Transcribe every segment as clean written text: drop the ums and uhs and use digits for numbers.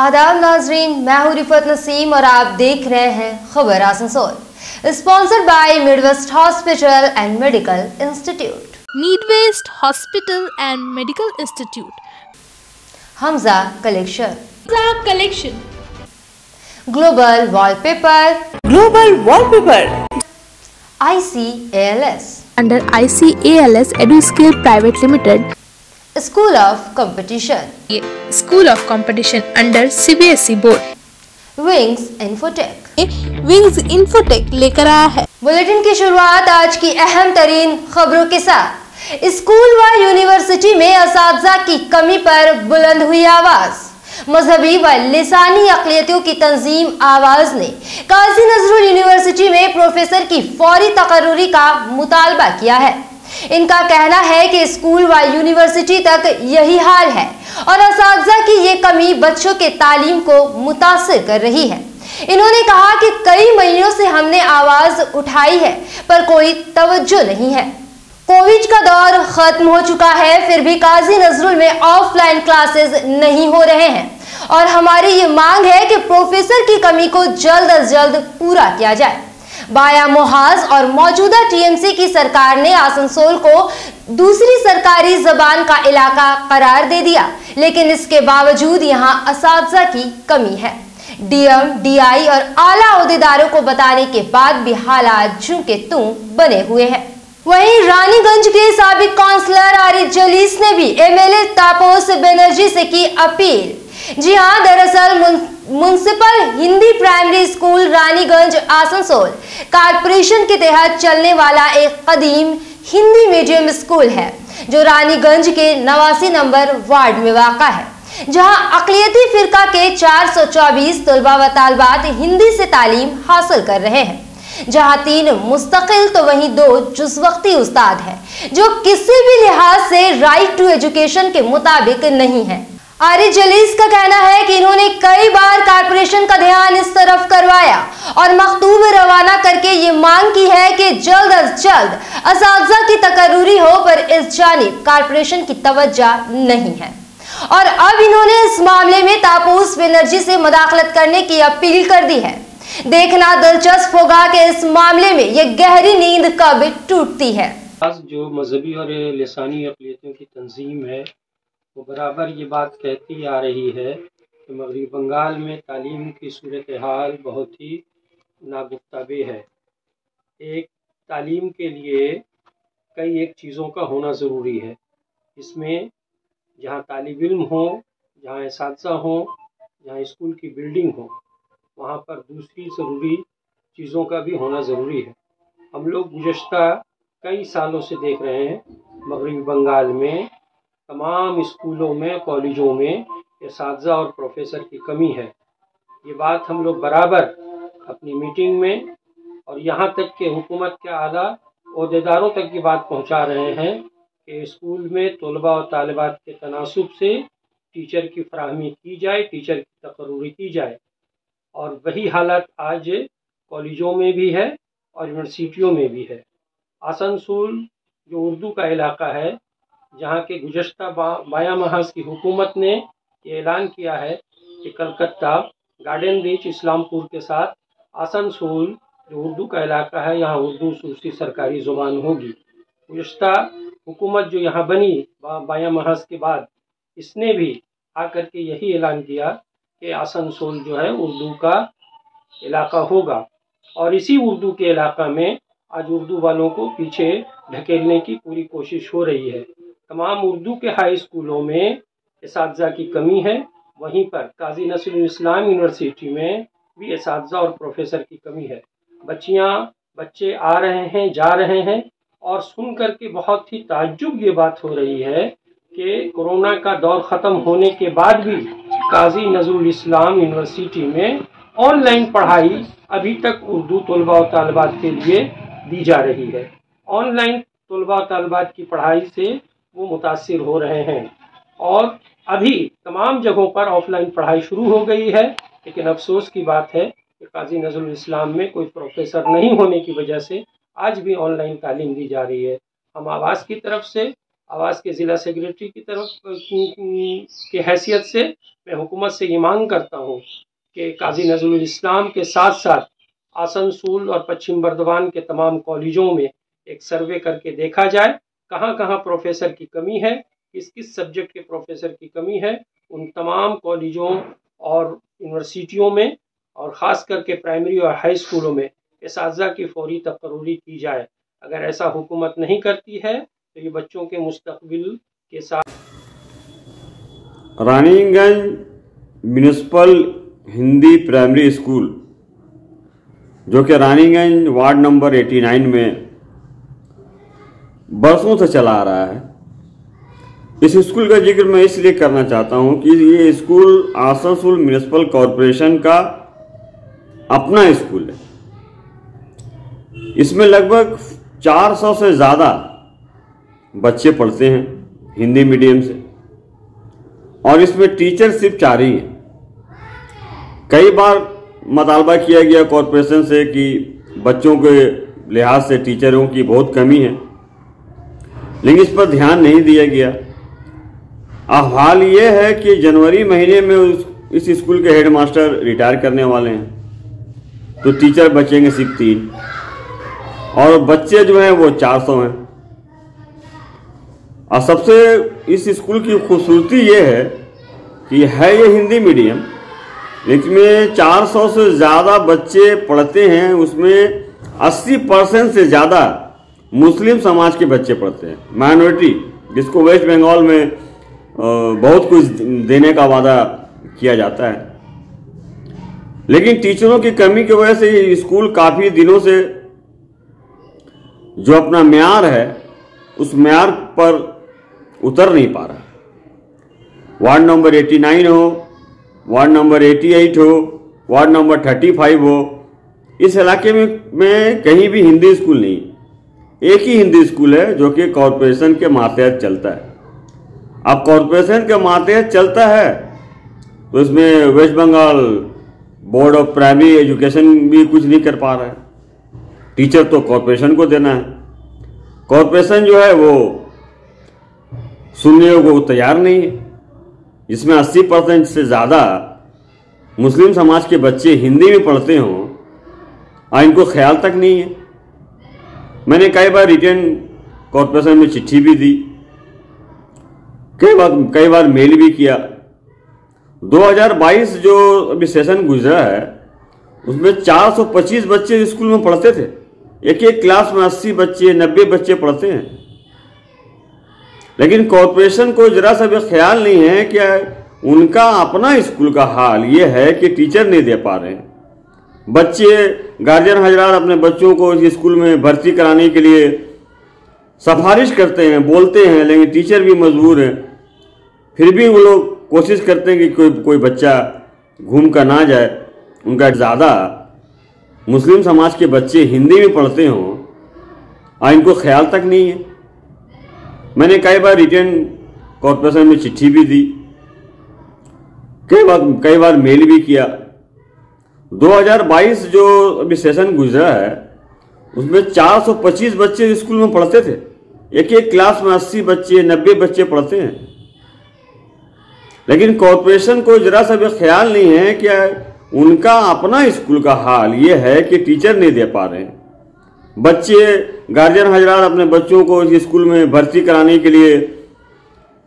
आदाब नाजरीन, मैं हूं रिफत नसीम और आप देख रहे हैं खबर Asansol, sponsored by Midwest hospital and medical institute. Midwest hospital and medical institute. Hamza collection. Global wallpaper ICALS under ICALS EduScale Private Limited. School of competition School of Competition under CBSE Board. Wings infotech wings infotech लेकर आया है। Bulletin की शुरुआत आज की अहम तरीन खबरों के साथ। स्कूल व यूनिवर्सिटी में असातिज़ा की कमी पर बुलंद हुई आवाज। मजहबी व लिसानी अक़लियतों की तंजीम आवाज ने काजी नजरुल यूनिवर्सिटी में प्रोफेसर की फौरी तकर्रुरी का मुतालबा किया है। इनका कहना है कि स्कूल व यूनिवर्सिटी तक यही हाल है और असातिज़ा की ये कमी बच्चों के तालीम को मुतासिर कर रही है। इन्होंने कहा कि कई महीनों से हमने आवाज उठाई है पर कोई तवज्जो नहीं है। कोविड का दौर खत्म हो चुका है, फिर भी काजी नजरुल में ऑफलाइन क्लासेस नहीं हो रहे हैं और हमारी ये मांग है कि प्रोफेसर की कमी को जल्द अज जल्द पूरा किया जाए। बाया मुहाज और मौजूदा TMC की सरकार ने आसनसोल को दूसरी सरकारी जबान का इलाका करार दे दिया, लेकिन इसके बावजूद यहाँ असातिज़ा की कमी है। DM, DI और आला ओहदेदारों को बताने के बाद भी हालात जूं के त्यों बने हुए हैं। वहीं रानीगंज के साबिक काउंसलर आरिफ जलीस ने भी MLA तापस बनर्जी से की अपील। जी हाँ, दरअसल municipal Hindi primary school Raniganj Asansol corporation के तहत चलने वाला एक कदीम हिंदी मीडियम स्कूल है जो रानीगंज के 89 नंबर वार्ड में वाक़ा है, जहां अक़लियती फिरका के 424 तलबा व तालिबात हिंदी से तालीम हासिल कर रहे हैं, जहां 3 मुस्तकिल तो वहीं 2 जुज़वक्ती उस्ताद हैं जो किसी भी लिहाज से राइट टू एजुकेशन के मुताबिक नहीं है। आरिफ जलीस का कहना है कि इन्होंने कई बार कारपोरेशन का ध्यान इस तरफ करवाया और मकतूब रवाना करके ये मांग की है कि जल्द अज जल्द असातिज़ा की तकर्रुरी हो, पर इस जानिब कारपोरेशन की तवज्जो नहीं है और अब इन्होंने इस मामले में तापस बनर्जी से मुदाखलत करने की अपील कर दी है। देखना दिलचस्प होगा कि इस मामले में ये गहरी नींद कब टूटती है। जो मजहबी और लिसानी अक़लियतों की तंजीम है वो बराबर ये बात कहती आ रही है कि मगरबी बंगाल में तालीम की सूरत हाल बहुत ही नागुफ्ताबे है। एक तालीम के लिए कई एक चीज़ों का होना ज़रूरी है। इसमें जहाँ तालिब इल्म हो, जहाँ असातिज़ा हो, जहाँ स्कूल की बिल्डिंग हो, वहाँ पर दूसरी ज़रूरी चीज़ों का भी होना ज़रूरी है। हम लोग गुज़श्ता कई सालों से देख रहे हैं मगरबी बंगाल में तमाम स्कूलों में, कॉलेजों में असातिज़ा और प्रोफेसर की कमी है। ये बात हम लोग बराबर अपनी मीटिंग में और यहाँ तक के हुकूमत के आला ओहदेदारों तक की बात पहुँचा रहे हैं कि स्कूल में तलबा और तालिबात के तनासुब से टीचर की फराहमी की जाए, टीचर की तकर्रुरी की जाए। और वही हालत आज कॉलेजों में भी है और यूनिवर्सिटियों में भी है। आसनसोल जो उर्दू का इलाका है, जहाँ के गुज़श्ता बाया महाज की हुकूमत ने ये ऐलान किया है कि कलकत्ता, गार्डन रीच, इस्लामपुर के साथ आसनसोल जो उर्दू का इलाका है, यहाँ उर्दू दूसरी सरकारी ज़ुबान होगी। गुज़श्ता हुकूमत जो यहाँ बनी बाया महाज के बाद, इसने भी आकर के यही ऐलान किया कि आसनसोल जो है उर्दू का इलाका होगा और इसी उर्दू के इलाका में आज उर्दू वालों को पीछे ढकेलने की पूरी कोशिश हो रही है। तमाम उर्दू के हाई स्कूलों में असातिज़ा की कमी है, वहीं पर काजी नसरुल इस्लाम यूनिवर्सिटी में भी असातिज़ा और प्रोफेसर की कमी है। बच्चे आ रहे हैं, जा रहे हैं और सुन कर के बहुत ही ताज्जुब ये बात हो रही है कि कोरोना का दौर ख़त्म होने के बाद भी काजी नसरुल इस्लाम यूनिवर्सिटी में ऑनलाइन पढ़ाई अभी तक उर्दू तलबा और तालिबात के लिए दी जा रही है। ऑनलाइन तलबा और तालिबात की पढ़ाई से वो मुतासिर हो रहे हैं और अभी तमाम जगहों पर ऑफलाइन पढ़ाई शुरू हो गई है, लेकिन अफसोस की बात है कि काजी नजरुल इस्लाम में कोई प्रोफेसर नहीं होने की वजह से आज भी ऑनलाइन तालीम दी जा रही है। हम आवाज़ की तरफ से आवाज़ के ज़िला सेक्रेटरी की तरफ की हैसियत से मैं हुकूमत से ये मांग करता हूँ कि काजी नज़रुल इस्लाम के साथ साथ आसनसोल और पश्चिम बर्दवान के तमाम कॉलेजों में एक सर्वे करके देखा जाए कहाँ कहाँ प्रोफेसर की कमी है, किस किस सब्जेक्ट के प्रोफेसर की कमी है। उन तमाम कॉलेजों और यूनिवर्सिटियों में और ख़ास करके प्राइमरी और हाई स्कूलों में इस्तिज़ा की फौरी तकर्री की जाए। अगर ऐसा हुकूमत नहीं करती है तो ये बच्चों के मुस्तकबिल के साथ। Raniganj municipal Hindi primary school जो कि रानीगंज वार्ड नंबर 89 में बरसों से चला आ रहा है। इस स्कूल का जिक्र मैं इसलिए करना चाहता हूं कि ये स्कूल आसनसोल म्यूनिसिपल कॉरपोरेशन का अपना स्कूल है। इसमें लगभग 400 से ज़्यादा बच्चे पढ़ते हैं हिंदी मीडियम से, और इसमें टीचर सिर्फ 4 ही हैं। कई बार मुतालबा किया गया कॉरपोरेशन से कि बच्चों के लिहाज से टीचरों की बहुत कमी है, लेकिन इस पर ध्यान नहीं दिया गया। अब हाल ये है कि जनवरी महीने में इस स्कूल के हेडमास्टर रिटायर करने वाले हैं, तो टीचर बचेंगे सिर्फ 3 और बच्चे जो हैं वो 400 हैं। और सबसे इस स्कूल की खूबसूरती ये है कि है ये हिंदी मीडियम, लेकिन 400 से ज़्यादा बच्चे पढ़ते हैं। उसमें 80% से ज़्यादा मुस्लिम समाज के बच्चे पढ़ते हैं, माइनॉरिटी, जिसको वेस्ट बंगाल में बहुत कुछ देने का वादा किया जाता है। लेकिन टीचरों की कमी की वजह से ये स्कूल काफ़ी दिनों से जो अपना म्यार है उस म्यार पर उतर नहीं पा रहा। वार्ड नंबर 89 हो, वार्ड नंबर 88 हो, वार्ड नंबर 35 हो, इस इलाके में कहीं भी हिंदी स्कूल नहीं। एक ही हिंदी स्कूल है जो कि कॉरपोरेशन के मातहत चलता है। अब कॉरपोरेशन के मातहत चलता है तो इसमें West Bengal board of primary education भी कुछ नहीं कर पा रहा है। टीचर तो कॉरपोरेशन को देना है, कॉरपोरेशन जो है वो सुनने को तैयार नहीं है। जिसमें 80% से ज़्यादा मुस्लिम समाज के बच्चे हिंदी में पढ़ते हों और इनको ख्याल तक नहीं है। मैंने कई बार रिटर्न कॉरपोरेशन में चिट्ठी भी दी, कई बार मेल भी किया। 2022 जो अभी सेशन गुजरा है उसमें 425 बच्चे स्कूल में पढ़ते थे। एक एक क्लास में 80 बच्चे 90 बच्चे पढ़ते हैं, लेकिन कॉरपोरेशन को जरा सा भी ख्याल नहीं है कि उनका अपना स्कूल का हाल ये है कि टीचर नहीं दे पा रहे हैं। बच्चे गार्जियन हजरात अपने बच्चों को इस स्कूल में भर्ती कराने के लिए सिफारिश करते हैं, बोलते हैं, लेकिन टीचर भी मजबूर हैं। फिर भी वो लोग कोशिश करते हैं कि कोई बच्चा घूम कर ना जाए। उनका ज़्यादा मुस्लिम समाज के बच्चे हिंदी में पढ़ते हों और इनको ख्याल तक नहीं है। मैंने कई बार रिटर्न कॉरपोरेशन में चिट्ठी भी दी, कई बार मेल भी किया। 2022 जो अभी सेशन गुजरा है उसमें 425 बच्चे स्कूल में पढ़ते थे। एक एक क्लास में 80 बच्चे 90 बच्चे पढ़ते हैं, लेकिन कॉरपोरेशन को जरा सा भी ख्याल नहीं है कि उनका अपना स्कूल का हाल ये है कि टीचर नहीं दे पा रहे हैं। बच्चे गार्जियन हजरात अपने बच्चों को इस स्कूल में भर्ती कराने के लिए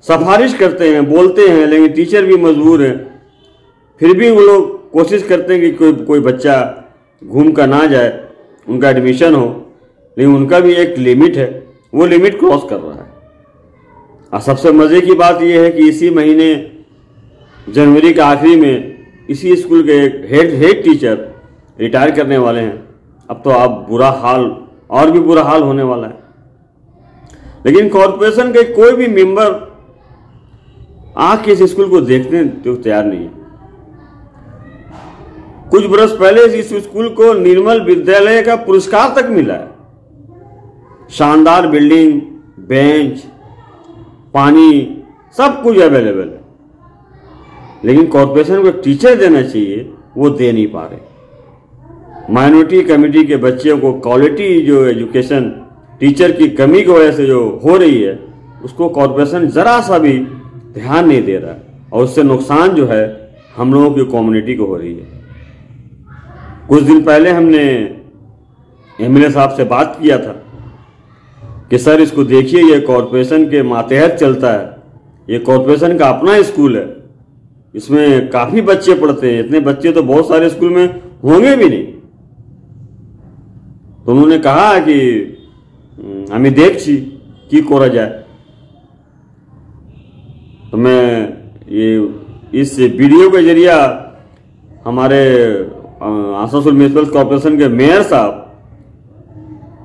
सिफारिश करते हैं, बोलते हैं, लेकिन टीचर भी मजबूर हैं। फिर भी वो लोग कोशिश करते हैं कि कोई बच्चा घूम कर ना जाए, उनका एडमिशन हो, लेकिन उनका भी एक लिमिट है, वो लिमिट क्रॉस कर रहा है। और सबसे मज़े की बात यह है कि इसी महीने जनवरी के आखिरी में इसी स्कूल के हेड टीचर रिटायर करने वाले हैं। अब तो अब बुरा हाल और भी बुरा हाल होने वाला है। लेकिन कॉरपोरेशन के कोई भी मेंबर आके इस स्कूल को देखने तो तैयार नहीं है। कुछ बरस पहले इस स्कूल को निर्मल विद्यालय का पुरस्कार तक मिला है। शानदार बिल्डिंग, बेंच, पानी, सब कुछ अवेलेबल है, लेकिन कॉरपोरेशन को टीचर देना चाहिए, वो दे नहीं पा रहे। माइनॉरिटी कम्युनिटी के बच्चों को क्वालिटी जो एजुकेशन टीचर की कमी की वजह से जो हो रही है, उसको कॉरपोरेशन ज़रा सा भी ध्यान नहीं दे रहा है, और उससे नुकसान जो है हम लोगों की कम्युनिटी को हो रही है। कुछ दिन पहले हमने एमएलए साहब से बात किया था कि सर इसको देखिए, ये कॉरपोरेशन के मातहत चलता है, ये कॉरपोरेशन का अपना स्कूल है, इसमें काफ़ी बच्चे पढ़ते हैं, इतने बच्चे तो बहुत सारे स्कूल में होंगे भी नहीं। तो उन्होंने कहा कि हमें देखी की कोरा जाए। तो मैं ये इस वीडियो के जरिए हमारे आसनसोल म्यूनिसिपल कॉरपोरेशन के मेयर साहब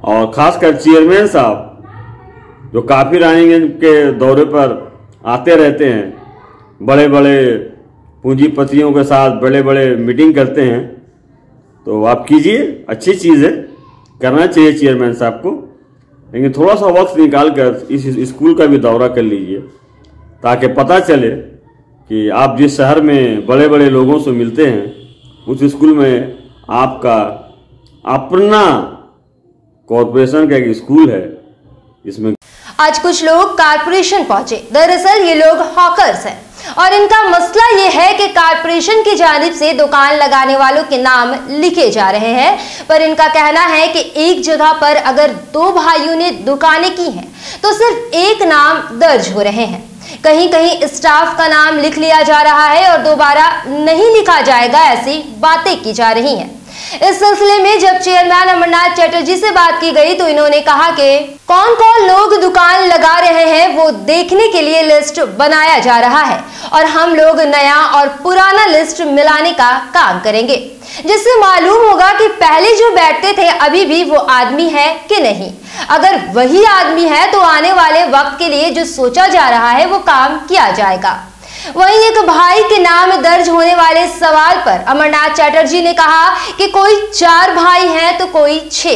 और खासकर चेयरमैन साहब जो काफ़ी रानीगंज के दौरे पर आते रहते हैं, बड़े बड़े पूंजीपतियों के साथ बड़े बड़े मीटिंग करते हैं, तो आप कीजिए, अच्छी चीज़ है, करना चाहिए चेयरमैन साहब को, लेकिन थोड़ा सा वक्त निकाल कर इस स्कूल का भी दौरा कर लीजिए ताकि पता चले कि आप जिस शहर में बड़े बड़े लोगों से मिलते हैं उस स्कूल में आपका अपना कॉरपोरेशन का एक स्कूल है। इसमें आज कुछ लोग कारपोरेशन पहुंचे। दरअसल ये लोग हॉकर्स हैं और इनका मसला ये है कि कारपोरेशन की जानिब से दुकान लगाने वालों के नाम लिखे जा रहे हैं, पर इनका कहना है कि एक जगह पर अगर दो भाइयों ने दुकानें की हैं तो सिर्फ एक नाम दर्ज हो रहे हैं। कहीं कहीं स्टाफ का नाम लिख लिया जा रहा है और दोबारा नहीं लिखा जाएगा, ऐसी बातें की जा रही हैं। इस सिलसिले में जब चेयरमैन अमरनाथ चटर्जी से बात की गई तो इन्होंने कहा कि कौन कौन लोग दुकान लगा रहे हैं वो देखने के लिए लिस्ट बनाया जा रहा है और हम लोग नया और पुराना लिस्ट मिलाने का काम करेंगे, जिससे मालूम होगा कि पहले जो बैठते थे अभी भी वो आदमी है कि नहीं। अगर वही आदमी है तो आने वाले वक्त के लिए जो सोचा जा रहा है वो काम किया जाएगा। वहीं एक भाई के नाम दर्ज होने वाले सवाल पर अमरनाथ चटर्जी ने कहा कि कोई 4 भाई हैं तो कोई 6,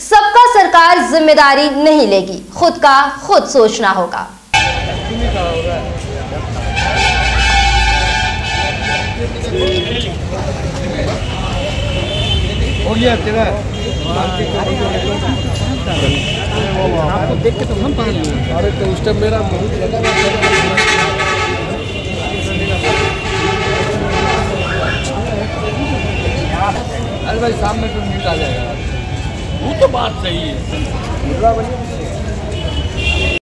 सबका सरकार जिम्मेदारी नहीं लेगी, खुद का खुद सोचना होगा। देख के तो हम पढ़ लिए, अरे तो उस टाइम मेरा बहुत अरे भाई सामने तो न्यूज आ जाएगा, वो तो बात सही है।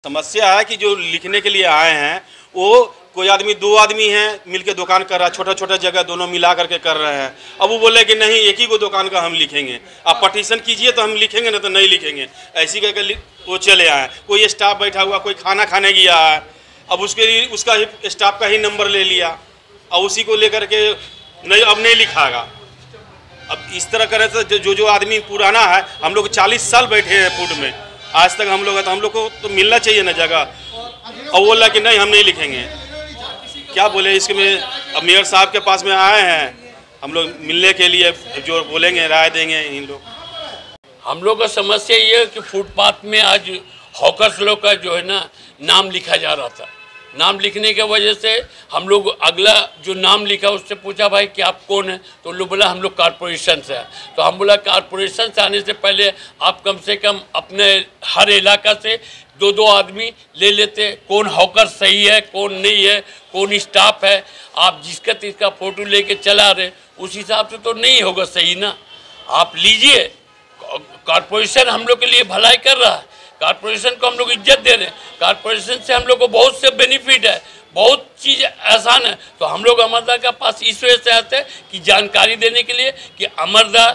समस्या है कि जो लिखने के लिए आए हैं वो कोई आदमी 2 आदमी हैं मिलके दुकान कर रहा है, छोटा छोटा जगह दोनों मिला करके कर रहे हैं। अब वो बोले कि नहीं एक ही को दुकान का हम लिखेंगे, आप पटिशन कीजिए तो हम लिखेंगे, ना तो नहीं लिखेंगे, ऐसी करके वो चले आए। कोई स्टाफ बैठा हुआ, कोई खाना खाने गया है, अब उसका ही स्टाफ का ही नंबर ले लिया और उसी को लेकर के नहीं अब नहीं लिखागा। अब इस तरह करे तो जो आदमी पुराना है, हम लोग 40 साल बैठे हैं फूड में, आज तक हम लोग है, तो हम लोग को तो मिलना चाहिए ना जगह। और बोला कि नहीं हम नहीं लिखेंगे, क्या बोले इसके में। अब मेयर साहब के पास में आए हैं हम लोग मिलने के लिए, जो बोलेंगे राय देंगे इन लोग। हम लोग का समस्या ये है कि फुटपाथ में आज हॉकर्स लोग का जो है ना नाम लिखा जा रहा था। नाम लिखने के वजह से हम लोग अगला जो नाम लिखा उससे पूछा भाई कि आप कौन है, तो लोग बोला हम लोग कारपोरेशन से हैं। तो हम बोला कारपोरेशन से आने से पहले आप कम से कम अपने हर इलाका से 2-2 आदमी ले लेते, कौन हॉकर सही है कौन नहीं है, कौन स्टाफ है। आप जिसका तिसका फोटो लेके चला रहे उस हिसाब से तो नहीं होगा सही ना। आप लीजिए, कारपोरेशन हम लोग के लिए भलाई कर रहा है, कारपोरेशन को हम लोग इज्जत दे रहे हैं, कारपोरेशन से हम लोग को बहुत से बेनिफिट है, बहुत चीज़ आसान है। तो हम लोग अमरदा के पास इस वजह से आते हैं कि जानकारी देने के लिए कि अमरदा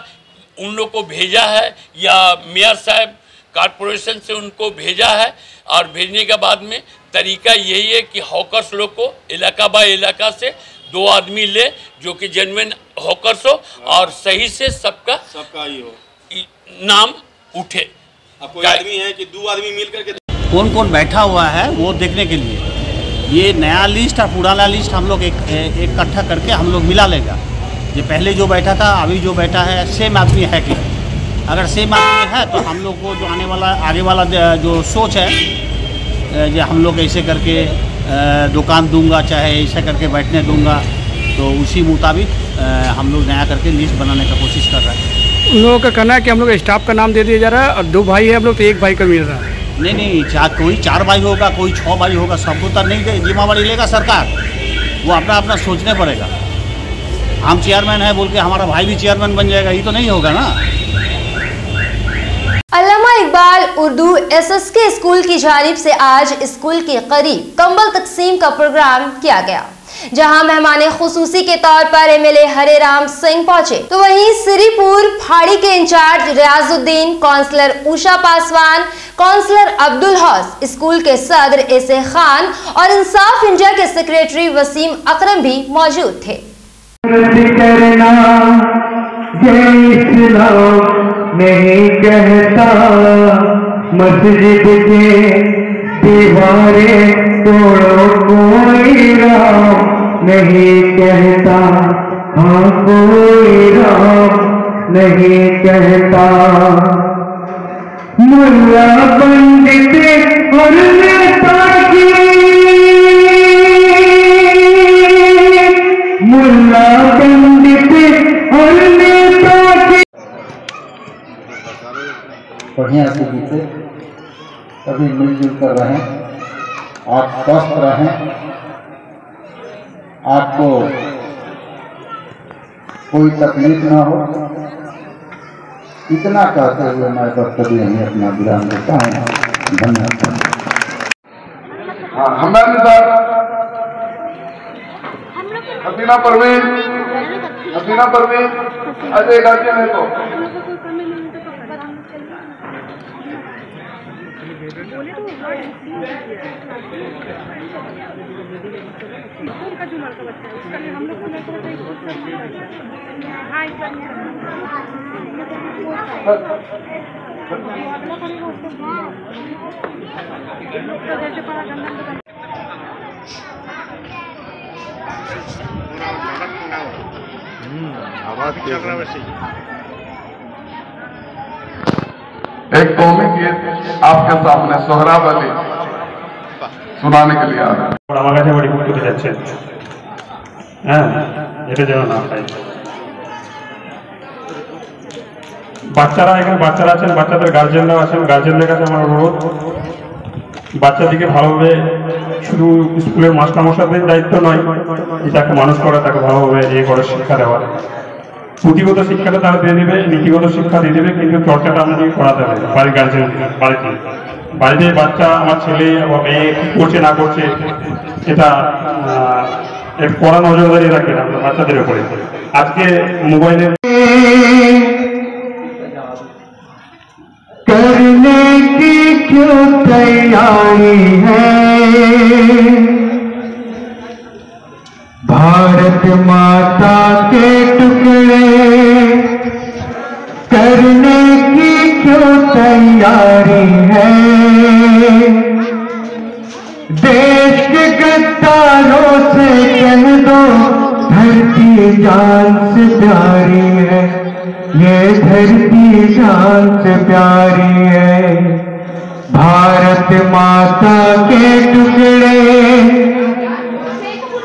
उन लोग को भेजा है या मेयर साहब कारपोरेशन से उनको भेजा है, और भेजने के बाद में तरीका यही है कि हॉकर्स लोग को इलाका बाय इलाका से 2 आदमी ले जो कि जेन्युइन हॉकर्स हो और सही से सबका ही हो नाम उठे। अब कोई आदमी है कि 2 आदमी मिल करके कौन कौन बैठा हुआ है वो देखने के लिए ये नया लिस्ट और पुराना लिस्ट हम लोग इकट्ठा करके हम लोग मिला लेगा। ये पहले जो बैठा था अभी जो बैठा है सेम आदमी है कि अगर सेम आदमी है तो हम लोग को जो आने वाला आगे वाला जो सोच है जो हम लोग ऐसे करके दुकान दूंगा चाहे ऐसे करके बैठने दूंगा, तो उसी मुताबिक हम लोग नया करके लिस्ट बनाने का कोशिश कर रहे हैं। उन लोगों का कहना है कि हम लोग स्टाफ का नाम दे दिया जा रहा है और 2 भाई है हम लोग तो 1 भाई का मिल रहा है। नहीं, कोई 4 भाई होगा, कोई 6 भाई होगा, सबको तो नहीं जिम्मेवारी लेगा सरकार। वो अपना अपना सोचने पड़ेगा। हम चेयरमैन है बोल के हमारा भाई भी चेयरमैन बन जाएगा, ये तो नहीं होगा ना। अल्लामा इकबाल उर्दू SSK स्कूल की जानिब से आज स्कूल के करीब कंबल तकसीम का प्रोग्राम किया गया, जहां मेहमान खुसूसी के तौर पर MLA हरेराम सिंह पहुंचे, तो वहीं श्रीपुर फाड़ी के in charge Riyazuddin, counsellor Usha Paswan, counsellor Abdul हौस, स्कूल के सदर एसे खान और इंसाफ इंडिया के सेक्रेटरी वसीम अकरम भी मौजूद थे। नहीं कहता मस्जिद के दीवारें तोड़ो, कोई राम नहीं कहता, हाँ कोई राम नहीं कहता। मुल्ला पंडित और नेता की, मुल्ला पंडित और नेता की बढ़िया से बीते, सभी मिलजुल कर रहें, आप स्वस्थ रहें। आपको कोई तकलीफ ना हो, इतना कहते हुए मैं वक्तव्य यहीं अपना विराम देता हूँ। धन्यवाद। हमारे साथ हसीना परवीन अजय गाजी ने तो एक कौमी गीत आपके सामने सोहराब अली सुनाने के लिए आ रहे हैं। আমার কাছে বড় করতে যাচ্ছে, হ্যাঁ, এটা যেন না হয়। বাচ্চারা এখানে বাচ্চারা আছেন, বাচ্চাদের গার্জেনরাও আছেন, গার্জেনদের কাছে আমার অনুরোধ, বাচ্চাদিকে ভালোভাবে, শুধু স্কুলের মাস্টারমশাইদের দায়িত্ব নয়, তাকে মানুষ করা, তাকে ভালোভাবে করে শিক্ষা দেওয়া। পুঁথিগত শিক্ষাটা তারা দিয়ে দেবে, নীতিগত শিক্ষা দিয়ে দেবে, কিন্তু চর্চাটা আমাদেরকে করাতে হবে বাড়ির গার্জেন, বাড়িতে বাচ্চা, আমার ছেলে বা মেয়ে কি করছে না করছে, এটা কড়া নজরদারি রাখবেন আমরা বাচ্চাদের উপরে। আজকে মোবাইলের करने की क्यों तैयारी है, भारत माता के टुकड़े करने की क्यों तैयारी है, देश के गद्दारों से कह दो धरती जान से प्यारी है, ये धरती जान से प्यारी है। भारत माता के टुकड़े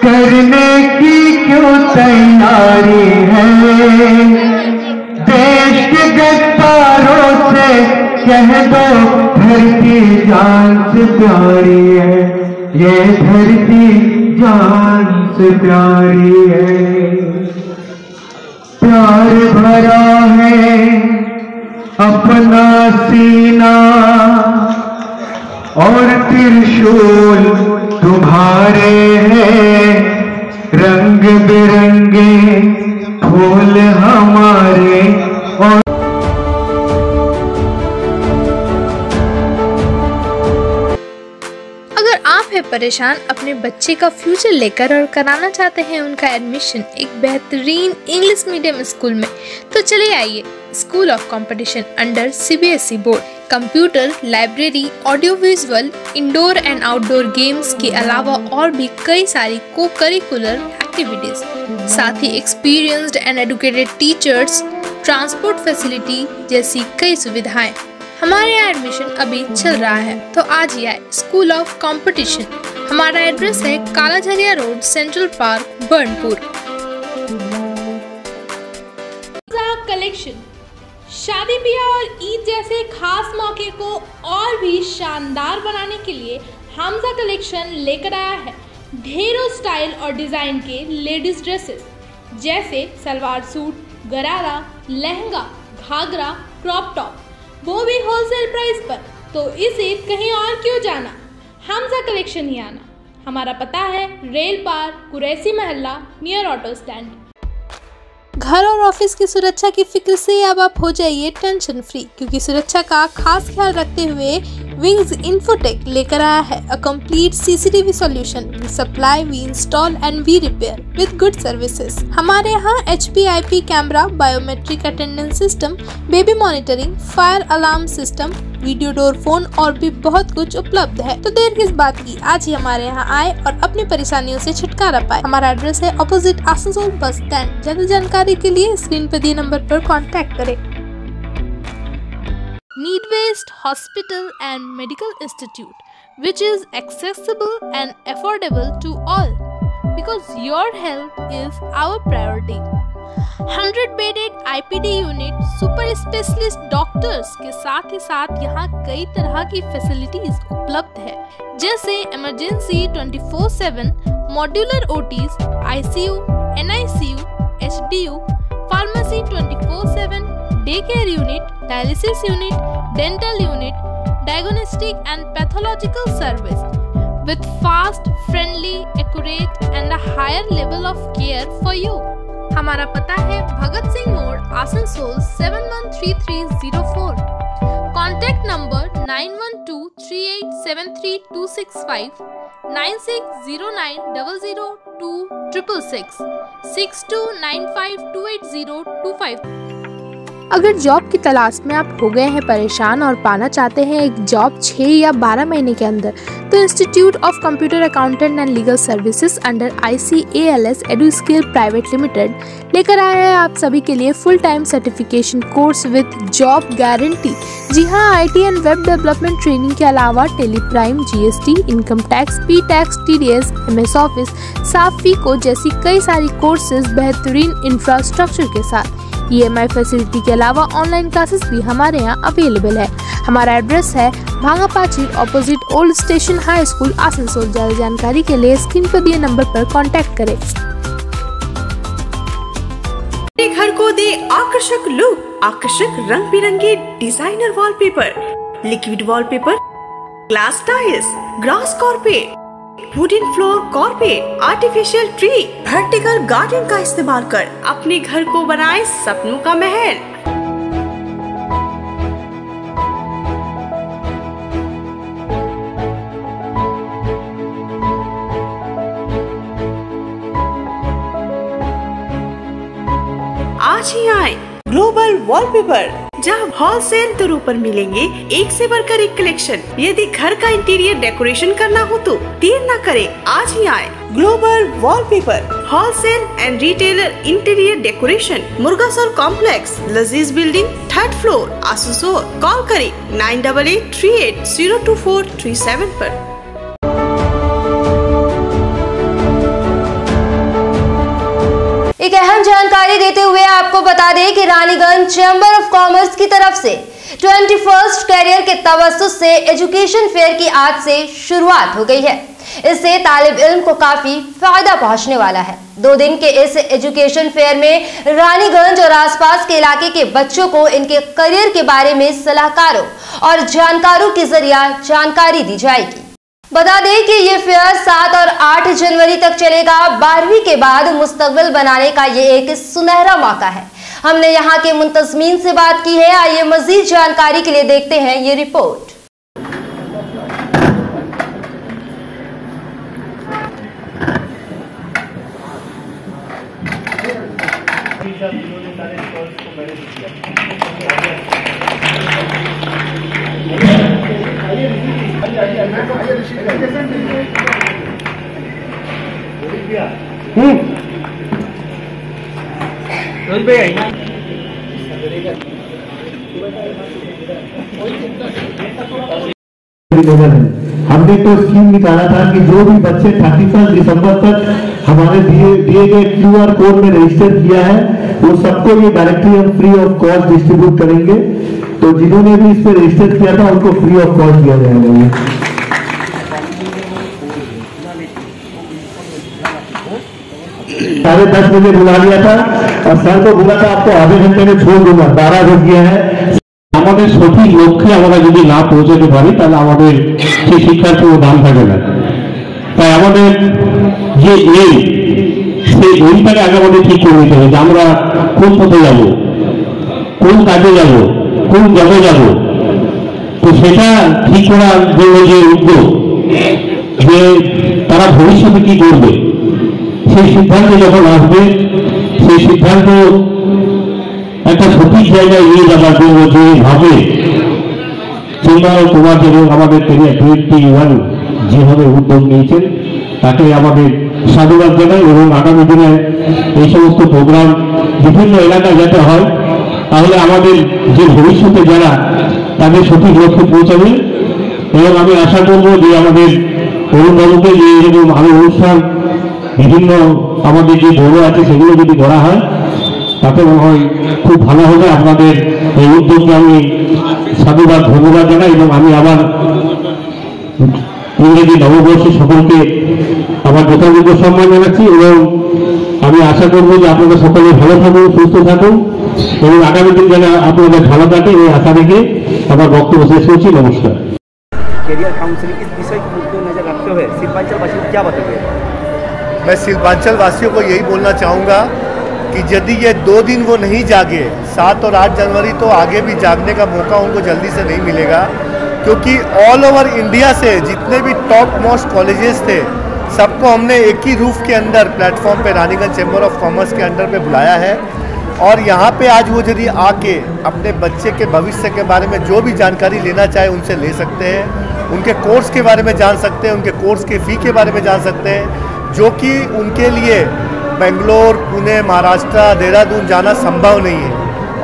करने की क्यों तैयारी है, देश के गद्दारों से कह दो धरती जान से प्यारी है, ये धरती जान से प्यारी है। प्यार भरा है अपना सीना और त्रिशूल तुम्हारे हैं, रंग बिरंगे फूल हमारे। और अगर आप हैं परेशान अपने बच्चे का फ्यूचर लेकर और कराना चाहते हैं उनका एडमिशन एक बेहतरीन इंग्लिश मीडियम स्कूल में, तो चले आइए school of competition under CBSE board. Computer, library, audio visual, indoor and outdoor games के अलावा और भी कई सारी को करिकुलर एक्टिविटीज, साथ ही experienced and educated teachers, transport facility जैसी कई सुविधाएं। हमारे यहाँ एडमिशन अभी चल रहा है, तो आज ही आए स्कूल ऑफ कंपटीशन। हमारा एड्रेस है Kalajharia road, central park, Burnpur. Collection शादी ब्याह और ईद जैसे खास मौके को और भी शानदार बनाने के लिए हमजा कलेक्शन लेकर आया है ढेरों स्टाइल और डिज़ाइन के लेडीज ड्रेसेस जैसे सलवार सूट, गरारा, लहंगा, घाघरा, क्रॉप टॉप, वो भी होलसेल प्राइस पर। तो इसे कहीं और क्यों जाना, हमजा कलेक्शन ही आना। हमारा पता है रेल पार, कुरैसी मोहल्ला, नियर ऑटो स्टैंड। घर और ऑफिस की सुरक्षा की फिक्र से अब आप हो जाइए टेंशन फ्री, क्योंकि सुरक्षा का खास ख्याल रखते हुए विंग्स इन्फोटेक लेकर आया है a complete CCTV solution. We supply, we install and we repair with good services. हमारे यहाँ HPIP camera, biometric attendance system, baby monitoring, fire alarm system, video door phone और भी बहुत कुछ उपलब्ध है। तो देर किस बात की, आज ही हमारे यहाँ आए और अपनी परेशानियों से छुटकारा पाए। हमारा एड्रेस है ऑपोजिट आसनसोल बस स्टैंड। ज्यादा जानकारी के लिए स्क्रीन पर दिए नंबर पर कांटेक्ट करें। Need-based Hospital and Medical Institute, which is accessible and affordable to all, because your health is our priority. 100-bedded IPD unit, super specialist doctors के साथ ही साथ यहाँ कई तरह की फैसिलिटीज उपलब्ध है, जैसे emergency 24/7, modular OTs, ICU, NICU, HDU, pharmacy 24/7, day care unit, dialysis unit, dental unit, diagnostic and pathological service with fast, friendly, accurate and a higher level of care for you. हमारा पता है भगत सिंह मोड़, Asansol 713304। Contact number 9123873265, 9609002666, 6295280255। अगर job की तलाश में आप हो गए हैं परेशान और पाना चाहते हैं एक जॉब 6 या 12 महीने के अंदर, तो institute of computer accountant and legal services under ICALS Eduskill private limited लेकर आया है आप सभी के लिए full time certification course with job guarantee. जी हाँ, IT and web development training के अलावा Tally Prime, GST, income tax, P-टैक्स, TDS, MS ऑफिस, साफ फीको जैसी कई सारी कोर्सेज बेहतरीन इंफ्रास्ट्रक्चर के साथ। EMI फैसिलिटी के अलावा ऑनलाइन क्लासेस भी हमारे यहाँ अवेलेबल है। हमारा एड्रेस है Bhangapachi opposite old station high school, Asansol. ज्यादा जानकारी के लिए स्क्रीन पर दिए नंबर पर कांटेक्ट करें। घर को दे आकर्षक लुक, आकर्षक रंग बिरंगे designer wallpaper, liquid wallpaper, glass tiles, grass carpet, wooden floor carpet, artificial tree, vertical garden का इस्तेमाल कर अपने घर को बनाए सपनों का महल। आज ही आए ग्लोबल वॉलपेपर, जहाँ होलसेल दरों पर मिलेंगे एक से बढ़कर एक कलेक्शन। यदि घर का इंटीरियर डेकोरेशन करना हो तो देर न करें, आज ही आए global wallpaper, wholesale and retailer interior decoration, Murgasol complex, Lajeez building, 3rd floor, Asansol. Call करें 9888380247 पर। एक अहम जानकारी देते हुए आपको बता दें कि रानीगंज चैम्बर ऑफ कॉमर्स की तरफ से 21st कैरियर के तवज्जुह से एजुकेशन फेयर की आज से शुरुआत हो गई है। इससे तालिब इल्म को काफी फायदा पहुंचने वाला है। 2 दिन के इस एजुकेशन फेयर में रानीगंज और आसपास के इलाके के बच्चों को इनके करियर के बारे में सलाहकारों और जानकारों के जरिए जानकारी दी जाएगी। बता दें कि ये फेयर 7 और 8 जनवरी तक चलेगा। 12वीं के बाद मुस्तकबिल बनाने का ये एक सुनहरा मौका है। हमने यहाँ के मुंतजमीन से बात की है। आइए मजीद जानकारी के लिए देखते हैं ये रिपोर्ट। हमने तो स्कीम निकाला था कि जो भी बच्चे 31 दिसंबर तक हमारे दिए गए QR कोड में रजिस्टर किया है वो सबको ये डायरेक्टली हम फ्री ऑफ कॉस्ट डिस्ट्रीब्यूट करेंगे। तो जिन्होंने भी इस पर रजिस्टर किया था उनको फ्री ऑफ कॉस्ट दिया जाएगा। 10:30 बजे बुला लिया था और सर को बोला था आपको आधे घंटे में छोड़ दूंगा, 12 बज गया है। আমাদের সঠিক লক্ষ্যে আমরা যদি না পৌঁছাতে পারি তাহলে আমাদের সেই শিক্ষার্থীর দাম থাকে না। তাই আমাদের যে এই সেই এইটাকে আগে আমাদের ঠিক করে নিতে হবে যে আমরা কোন পথে যাব, কোন কাজে যাব, কোন জবে যাব। তো সেটা ঠিক করার জন্য যে উদ্যোগ, যে তারা ভবিষ্যতে কি করবে সেই সিদ্ধান্ত যখন আসবে, সেই সিদ্ধান্ত একটা সঠিক জায়গায় নিয়ে যাবার জন্য যেভাবে চেম্বার অফ কমার্স এবং আমাদের ক্যারিয়ার 21 যেভাবে উদ্যোগ নিয়েছেন তাকে আমাদের সাধুবাদ জানাই। এবং আগামী দিনে এই সমস্ত প্রোগ্রাম বিভিন্ন এলাকায় যেতে হয়, তাহলে আমাদের যে ভবিষ্যতে যারা তাদের সঠিক লক্ষ্যে পৌঁছাবে। এবং আমি আশা করব যে আমাদের অরুণবাবুকে যে এরকম আরো অনুষ্ঠান বিভিন্ন আমাদের যে দৌড় আছে সেগুলো যদি করা হয় তাতে মনে হয় খুব ভালো হবে। আপনাদের এই উদ্যোগকে আমি সাধুবাদ ধন্যবাদ জানাই এবং আমি আবার ইংরেজি নববর্ষে সকলকে আমার যথাযোগ্য সম্মান জানাচ্ছি এবং আমি আশা করবো যে আপনারা সকলে ভালো থাকুন, সুস্থ থাকুন এবং আগামী দিন যেন আপনাদের ভালো কাটে এই আশা রেখে আমার বক্তব্য শেষ করছি। নমস্কার। कैरियर काउंसलिंग इस विषय को नजर रखते हुए शिल्पांचल वासियों को क्या बताएंगे? मैं शिल्पांचल वासियों को यही बोलना चाहूँगा कि यदि ये 2 दिन वो नहीं जागे, 7 और 8 जनवरी तो आगे भी जागने का मौका उनको जल्दी से नहीं मिलेगा, क्योंकि ऑल ओवर इंडिया से जितने भी टॉप मोस्ट कॉलेजेस थे सबको हमने एक ही रूफ के अंदर प्लेटफॉर्म पे रानीगंज चैम्बर ऑफ कॉमर्स के अंडर पे बुलाया है। और यहाँ पे आज वो यदि आके अपने बच्चे के भविष्य के बारे में जो भी जानकारी लेना चाहे उनसे ले सकते हैं, उनके कोर्स के बारे में जान सकते हैं, उनके कोर्स के फ़ी के बारे में जान सकते हैं, जो कि उनके लिए बेंगलोर, पुणे, महाराष्ट्र, देहरादून जाना संभव नहीं है।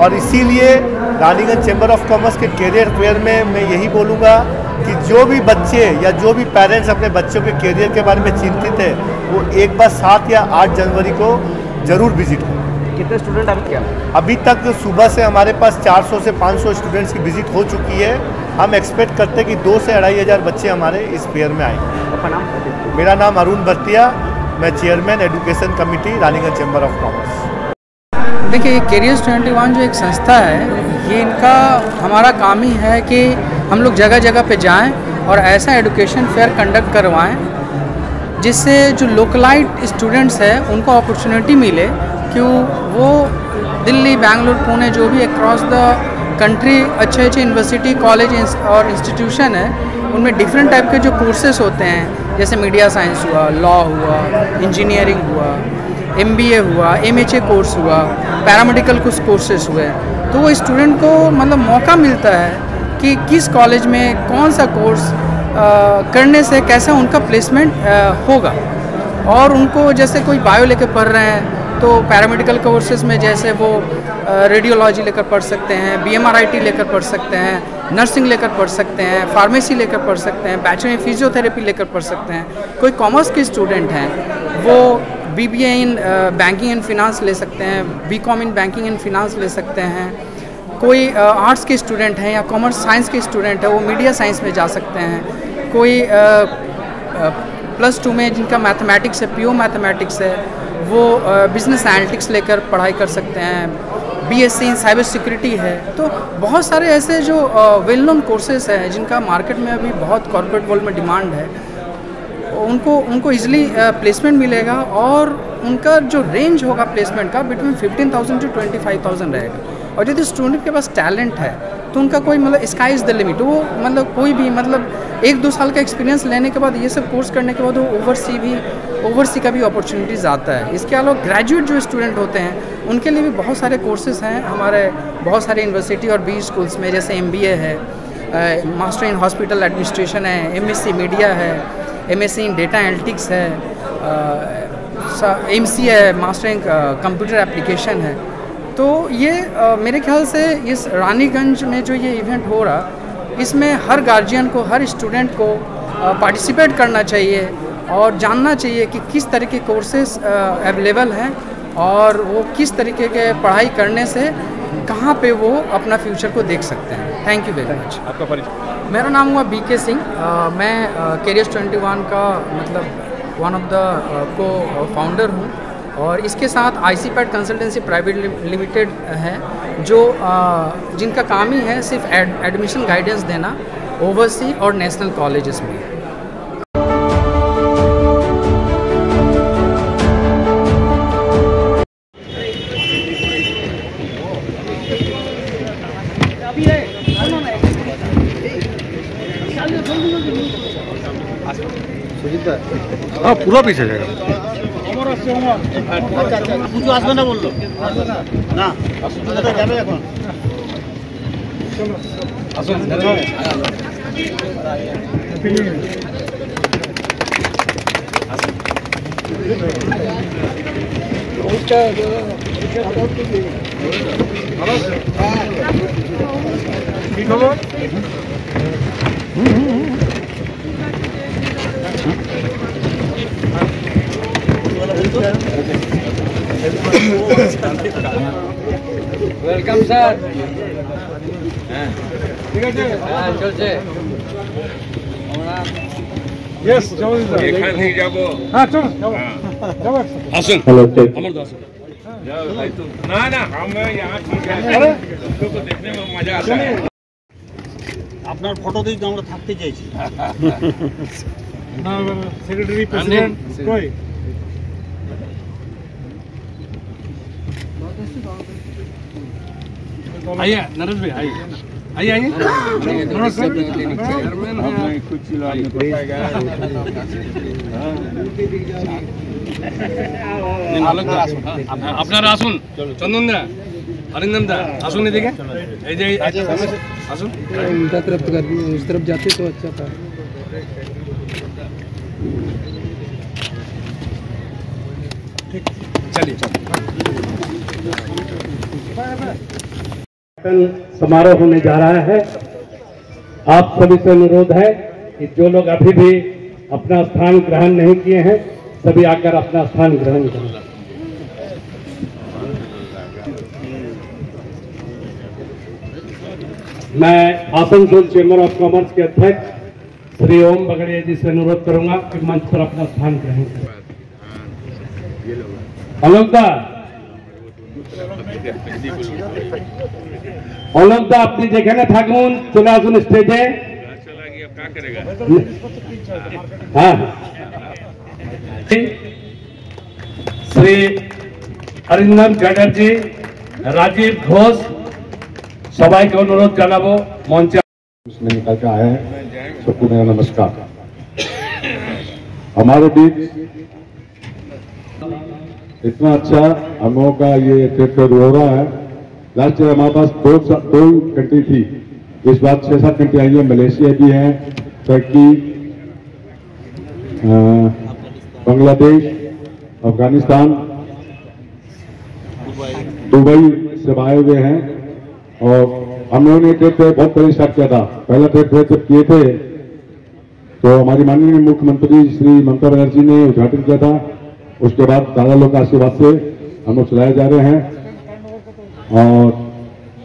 और इसीलिए रानीगंज चैम्बर ऑफ कॉमर्स के कैरियर फेयर में मैं यही बोलूँगा कि जो भी बच्चे या जो भी पेरेंट्स अपने बच्चों के कैरियर के बारे में चिंतित है वो एक बार 7 या 8 जनवरी को ज़रूर विजिट करें। कितने स्टूडेंट अभी तक सुबह से हमारे पास 400 से 500 स्टूडेंट्स की विजिट हो चुकी है। हम एक्सपेक्ट करते हैं कि 2 से 2,500 बच्चे हमारे इस फेयर में आएंगे। आपका नाम? मेरा नाम अरुण भरतिया, मैं chairman education committee Raniganj chamber of commerce. देखिए, कैरियर्स 21 जो एक संस्था है, ये इनका हमारा काम ही है कि हम लोग जगह जगह पे जाएं और ऐसा एजुकेशन फेयर कंडक्ट करवाएं जिससे जो लोकलाइट स्टूडेंट्स हैं उनको अपॉर्चुनिटी मिले कि वो दिल्ली, बेंगलुरु, पुणे जो भी अक्रॉस द कंट्री अच्छे अच्छे यूनिवर्सिटी, कॉलेज और इंस्टीट्यूशन है उनमें डिफरेंट टाइप के जो कोर्सेस होते हैं, जैसे मीडिया साइंस हुआ, लॉ हुआ, इंजीनियरिंग हुआ, MBA हुआ, MHA कोर्स हुआ, पैरामेडिकल कुछ कोर्सेस हुए, तो वो स्टूडेंट को मतलब मौका मिलता है कि किस कॉलेज में कौन सा कोर्स करने से कैसा उनका प्लेसमेंट होगा। और उनको जैसे कोई बायो लेकर पढ़ रहे हैं तो पैरामेडिकल कोर्सेज में जैसे वो रेडियोलॉजी लेकर पढ़ सकते हैं, BMRIT लेकर पढ़ सकते हैं, नर्सिंग लेकर पढ़ सकते हैं, फार्मेसी लेकर पढ़ सकते हैं, बैचलर इन फिजियोथेरेपी लेकर पढ़ सकते हैं। कोई कॉमर्स के स्टूडेंट हैं वो BBA in banking and finance ले सकते हैं, BCom in banking and finance ले सकते हैं। कोई आर्ट्स के स्टूडेंट हैं या कॉमर्स साइंस के स्टूडेंट है वो मीडिया साइंस में जा सकते हैं। कोई +2 में जिनका मैथमेटिक्स है, प्योर मैथमेटिक्स है, वो बिजनेस एनालिटिक्स लेकर पढ़ाई कर सकते हैं। BSc इन साइबर सिक्योरिटी है। तो बहुत सारे ऐसे जो वेल नोन कोर्सेज हैं जिनका मार्केट में अभी बहुत कॉर्पोरेट वर्ल्ड में डिमांड है, उनको इजीली प्लेसमेंट मिलेगा और उनका जो रेंज होगा प्लेसमेंट का बिटवीन 15,000 to 25,000 रहेगा। और यदि स्टूडेंट के पास टैलेंट है तो उनका कोई मतलब स्काई इज़ द लिमिट, वो मतलब कोई भी मतलब 1-2 साल का एक्सपीरियंस लेने के बाद ये सब कोर्स करने के बाद वो ओवरसी का भी अपॉर्चुनिटीज़ आता है। इसके अलावा ग्रेजुएट जो स्टूडेंट होते हैं उनके लिए भी बहुत सारे कोर्सेज हैं हमारे बहुत सारे यूनिवर्सिटी और बी स्कूल्स में, जैसे MBA है, मास्टर इन हॉस्पिटल एडमिनिस्ट्रेशन है, MSc मीडिया है, MSc इन डेटा एनालिटिक्स है, MC है, मास्टर इन कंप्यूटर एप्लीकेशन है। तो ये मेरे ख्याल से इस रानीगंज में जो ये इवेंट हो रहा, इसमें हर गार्जियन को, हर स्टूडेंट को पार्टिसिपेट करना चाहिए और जानना चाहिए कि किस तरह के कोर्सेज अवेलेबल हैं और वो किस तरीके के पढ़ाई करने से कहाँ पे वो अपना फ्यूचर को देख सकते हैं। Thank you very much. आपका परिचय? मेरा नाम हुआ BK सिंह। मैं कैरियर्स 21 का मतलब वन ऑफ द को फाउंडर हूँ और इसके साथ ICPAD कंसल्टेंसी प्राइवेट लिमिटेड है जो जिनका काम ही है सिर्फ एडमिशन गाइडेंस देना ओवरसीज और नेशनल कॉलेजेस में। हाँ पूरा पीछे जाएगा কিছু আসবে না বললো না যাবে এখন কি খবর? Welcome sir. হ্যাঁ ঠিক আছে, হ্যাঁ চলছে। আমরা यस এখান থেকে যাব। হ্যাঁ চলো যাবো যাবো আসুন। আমার দাস না না আমরা यहाँ ठीक है, लोगों को देखने में मजा आता है। আপনার ফটো দিয়ে আমরা থাকতে চাইছি না সেক্রেটারি প্রেসিডেন্ট কই आइए नरेश भाई आइए आइए आइए चेयरमैन हैं कुछ आपने बताएगा আপনারা আসুন চন্দন দা अरिंदम दा আসুন এদিকে এই যে আসুন उल्टा तरफ कर उस तरफ जाते तो अच्छा था। चलिए समारोह होने जा रहा है। आप सभी से अनुरोध है कि जो लोग अभी भी अपना स्थान ग्रहण नहीं किए हैं सभी आकर अपना स्थान ग्रहण करें। मैं आसनसोल चेंबर ऑफ कॉमर्स के अध्यक्ष श्री ओम बगड़िया जी से अनुरोध करूंगा कि मंच पर अपना स्थान ग्रहण करें। अलगदा অলকদা আপনি যেখানে থাকুন চলে আসুন স্টেজে। হ্যাঁ শ্রী অরিন্দম চ্যাটার্জি, राजीव घोष সবাইকে অনুরোধ জানাবো মঞ্চে उसमें निकल के आए हैं। सबको मेरा नमस्कार। हमारे बीच इतना अच्छा हम लोगों का ये ट्रेड हो रहा है। लास्ट ईयर हमारे पास दो कंट्री थी, इस बार 6-7 कंट्री आई है। मलेशिया भी है, टर्की, बांग्लादेश, अफगानिस्तान, दुबई से आए हुए हैं। और हम लोगों ने ट्रेड फेयर बहुत पहले स्टार्ट किया था। पहला ट्रेड फेयर जब किए थे तो हमारी माननीय मुख्यमंत्री श्री ममता बनर्जी ने उद्घाटन किया था। उसके बाद दादा लोग के आशीर्वाद से हम लोग चलाए जा रहे हैं। और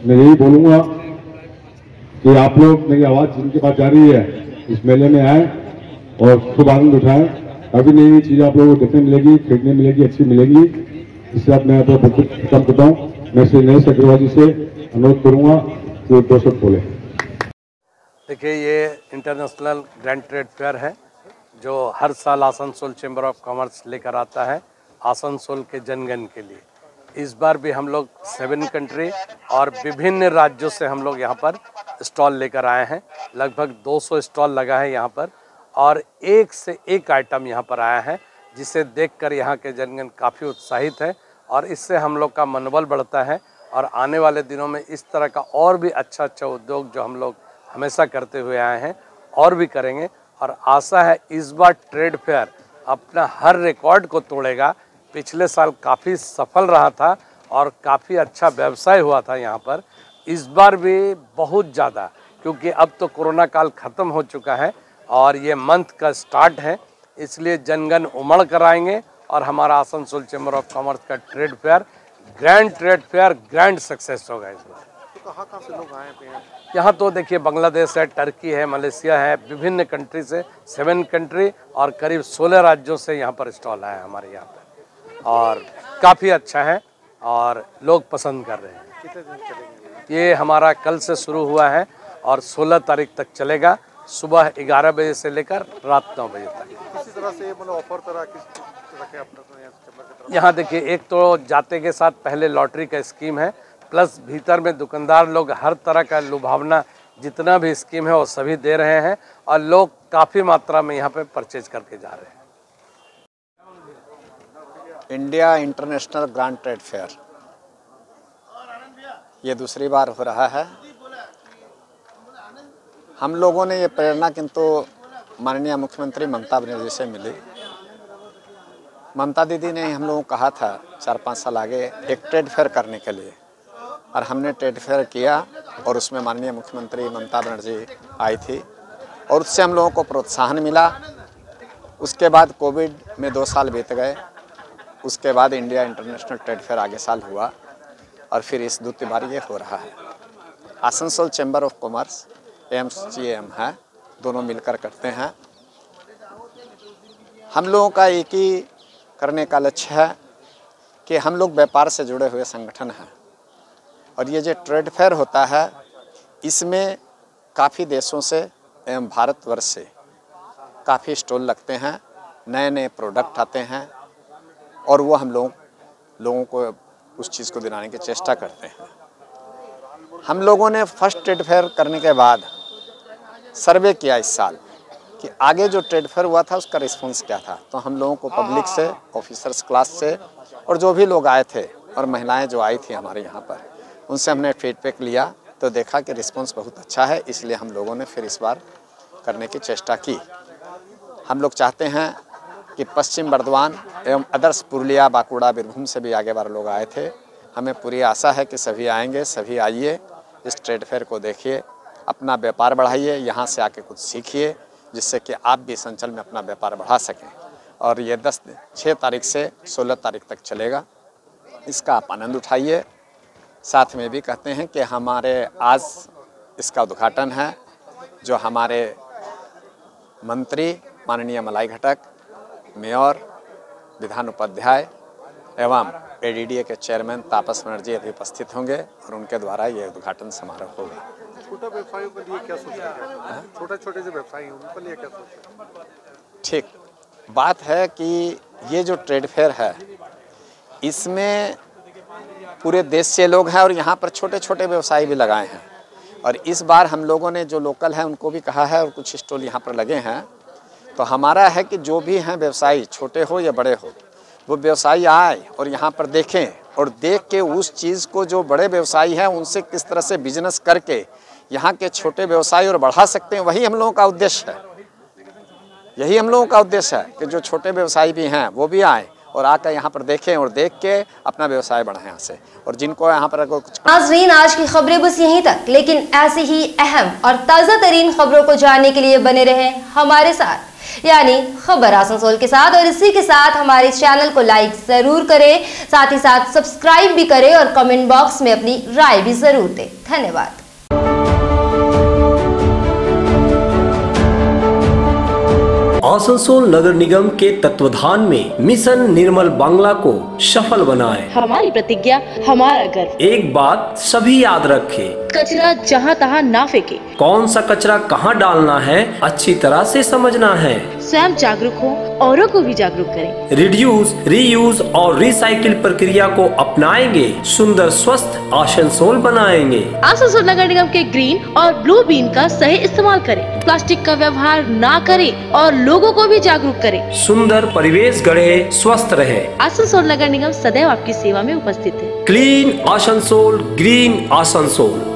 मैं यही बोलूंगा कि आप लोग मेरी आवाज जिनके पास जा रही है इस मेले में आए और खूब आनंद उठाएं। अभी नई नई चीजें आप लोगों को देखने मिलेगी, खरीदने मिलेगी, अच्छी मिलेगी। इसके साथ मैं अपना बहुत खत्म करता हूँ। मैं श्री नरेश अग्रवाल जी से अनुरोध करूंगा कि 2 शब्द बोले। देखिए, ये इंटरनेशनल ग्रैंड ट्रेड फेयर है जो हर साल आसनसोल चैम्बर ऑफ कॉमर्स लेकर आता है आसनसोल के जनगण के लिए। इस बार भी हम लोग 7 कंट्री और विभिन्न राज्यों से हम लोग यहाँ पर स्टॉल लेकर आए हैं। लगभग 200 स्टॉल लगा है यहाँ पर और एक से एक आइटम यहाँ पर आया है जिसे देखकर यहाँ के जनगण काफ़ी उत्साहित है और इससे हम लोग का मनोबल बढ़ता है। और आने वाले दिनों में इस तरह का और भी अच्छा उद्योग जो हम लोग हमेशा करते हुए आए हैं और भी करेंगे। और आशा है इस बार ट्रेड फेयर अपना हर रिकॉर्ड को तोड़ेगा। पिछले साल काफ़ी सफल रहा था और काफ़ी अच्छा व्यवसाय हुआ था यहाँ पर। इस बार भी बहुत ज़्यादा, क्योंकि अब तो कोरोना काल ख़त्म हो चुका है और ये मंथ का स्टार्ट है, इसलिए जनगण उमड़ कर आएंगे और हमारा आसनसोल चैम्बर ऑफ कॉमर्स का trade fair, grand trade fair, grand success होगा इस बार। तो कहाँ से लोग आए हैं यहाँ? तो देखिए बांग्लादेश है, टर्की है, मलेशिया है, विभिन्न कंट्री से 7 कंट्री और करीब 16 राज्यों से यहाँ पर स्टॉल आए हमारे यहाँ पर, और काफ़ी अच्छा है और लोग पसंद कर रहे हैं। कितने दिन चलेंगे? ये हमारा कल से शुरू हुआ है और 16 तारीख तक चलेगा, सुबह 11 बजे से लेकर रात 9 बजे तक। किसी तरह से मतलब ऑफर तरह किस तरह के अपना यहाँ देखिए, एक तो जाते के साथ पहले लॉटरी का स्कीम है, प्लस भीतर में दुकानदार लोग हर तरह का लुभावना जितना भी स्कीम है वो सभी दे रहे हैं और लोग काफ़ी मात्रा में यहाँ पे परचेज करके जा रहे हैं। India international grand trade fair ये दूसरी बार हो रहा है। हम लोगों ने ये प्रेरणा किंतु माननीय मुख्यमंत्री ममता बनर्जी से मिली। ममता दीदी ने हम लोगों को कहा था 4-5 साल आगे एक ट्रेड फेयर करने के लिए, और हमने ट्रेड फेयर किया और उसमें माननीय मुख्यमंत्री ममता बनर्जी आई थी और उससे हम लोगों को प्रोत्साहन मिला। उसके बाद कोविड में 2 साल बीत गए, उसके बाद इंडिया इंटरनेशनल ट्रेड फेयर आगे साल हुआ और फिर इस दूसरी बार ये हो रहा है। Asansol chamber of commerce AMCAM है, दोनों मिलकर करते हैं। हम लोगों का एक ही करने का लक्ष्य है कि हम लोग व्यापार से जुड़े हुए संगठन हैं और ये जो ट्रेड फेयर होता है इसमें काफ़ी देशों से एवं भारतवर्ष से काफ़ी स्टॉल लगते हैं, नए नए प्रोडक्ट आते हैं और वो हम लोगों को उस चीज़ को दिलाने की चेष्टा करते हैं। हम लोगों ने फर्स्ट ट्रेड फेयर करने के बाद सर्वे किया इस साल कि आगे जो ट्रेड फेयर हुआ था उसका रिस्पांस क्या था। तो हम लोगों को पब्लिक से, ऑफिसर्स क्लास से और जो भी लोग आए थे और महिलाएं जो आई थी हमारे यहाँ पर, उनसे हमने फीडबैक लिया तो देखा कि रिस्पांस बहुत अच्छा है, इसलिए हम लोगों ने फिर इस बार करने की चेष्टा की। हम लोग चाहते हैं कि पश्चिम बर्धमान एवं अदर्स पुरुलिया, बांकुड़ा, बीरभूम से भी आगे बार लोग आए थे। हमें पूरी आशा है कि सभी आएंगे, सभी आइए, इस ट्रेड फेयर को देखिए, अपना व्यापार बढ़ाइए, यहाँ से आके कुछ सीखिए जिससे कि आप भी संचल में अपना व्यापार बढ़ा सकें। और ये 6 तारीख से 16 तारीख तक चलेगा, इसका आप आनंद उठाइए। साथ में भी कहते हैं कि हमारे आज इसका उद्घाटन है, जो हमारे मंत्री माननीय मलाई घटक, मेयर, विधान उपाध्याय एवं ADDA के चेयरमैन तापस बनर्जी अभी उपस्थित होंगे और उनके द्वारा ये उद्घाटन समारोह होगा। छोटा व्यवसायियों के लिए क्या सोच रहे हैं? छोटे जो व्यवसायी हैं उनके लिए क्या सोच रहे हैं? ठीक बात है कि ये जो ट्रेड फेयर है इसमें पूरे देश से लोग हैं और यहाँ पर छोटे छोटे व्यवसायी भी लगाए हैं और इस बार हम लोगों ने जो लोकल हैं उनको भी कहा है और कुछ स्टॉल यहाँ पर लगे हैं। तो हमारा है कि जो भी हैं व्यवसायी, छोटे हो या बड़े हो, वो व्यवसायी आए और यहाँ पर देखें और देख के उस चीज़ को जो बड़े व्यवसायी हैं उनसे किस तरह से बिजनेस करके यहाँ के छोटे व्यवसायी और बढ़ा सकते हैं, वही हम लोगों का उद्देश्य है। यही हम लोगों का उद्देश्य है कि जो छोटे व्यवसायी भी हैं वो भी आए और आकर यहाँ पर देखें और देख के अपना व्यवसाय बढ़ाएं यहाँ से। और जिनको यहाँ पर कुछ नाज़रीन, आज की खबरें बस यहीं तक, लेकिन ऐसे ही अहम और ताज़ा तरीन खबरों को जानने के लिए बने रहें हमारे साथ, यानी खबर आसनसोल के साथ। और इसी के साथ हमारे चैनल को लाइक जरूर करें, साथ ही साथ सब्सक्राइब भी करें और कमेंट बॉक्स में अपनी राय भी जरूर दें। धन्यवाद। आसनसोल नगर निगम के तत्वाधान में मिशन निर्मल बांग्ला को सफल बनाएं। हमारी प्रतिज्ञा, हमारा गर्व। एक बात सभी याद रखें, कचरा जहाँ तहाँ ना फेंके। कौन सा कचरा कहाँ डालना है अच्छी तरह से समझना है। स्वयं जागरूक हो, औरों को भी जागरूक करें। रिड्यूस, रीयूज और रिसाइकिल प्रक्रिया को अपनाएंगे, सुंदर स्वस्थ आसनसोल बनाएंगे। आसनसोल नगर निगम के ग्रीन और ब्लू बीन का सही इस्तेमाल करें, प्लास्टिक का व्यवहार ना करें और लोगों को भी जागरूक करें। सुंदर परिवेश गढ़े, स्वस्थ रहे। आसनसोल नगर निगम सदैव आपकी सेवा में उपस्थित है। Clean Asansol, green Asansol.